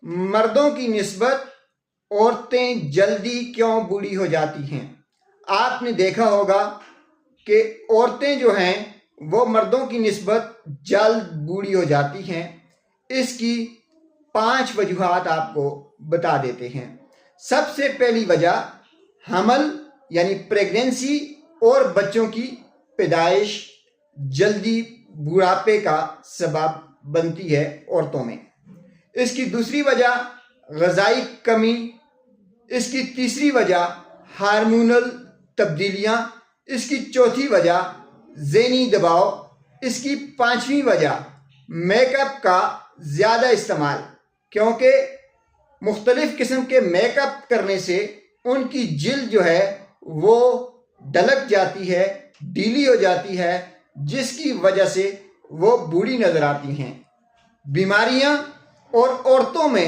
مردوں کی نسبت عورتیں جلدی کیوں بوڑھی ہو جاتی ہیں؟ آپ نے دیکھا ہوگا کہ عورتیں جو ہیں وہ مردوں کی نسبت جلد بوڑھی ہو جاتی ہیں۔ اس کی 5 وجوہات آپ کو بتا دیتے ہیں۔ سب سے پہلی وجہ حمل یعنی پریگننسی اور بچوں کی پیدائش جلدی بڑھاپے کا سبب بنتی ہے عورتوں میں۔ اس کی دوسری وجہ غذائی کمی، اس کی تیسری وجہ ہارمونل تبدیلیاں، اس کی چوتھی وجہ ذہنی دباؤ، اس کی 5ویں وجہ میک اپ کا زیادہ استعمال، کیونکہ مختلف قسم کے میک اپ کرنے سے ان کی جلد جو ہے وہ ڈھلک جاتی ہے، ڈھیلی ہو جاتی ہے، جس کی وجہ سے وہ بوڑھی نظر آتی ہیں۔ بیماریاں اور عورتوں میں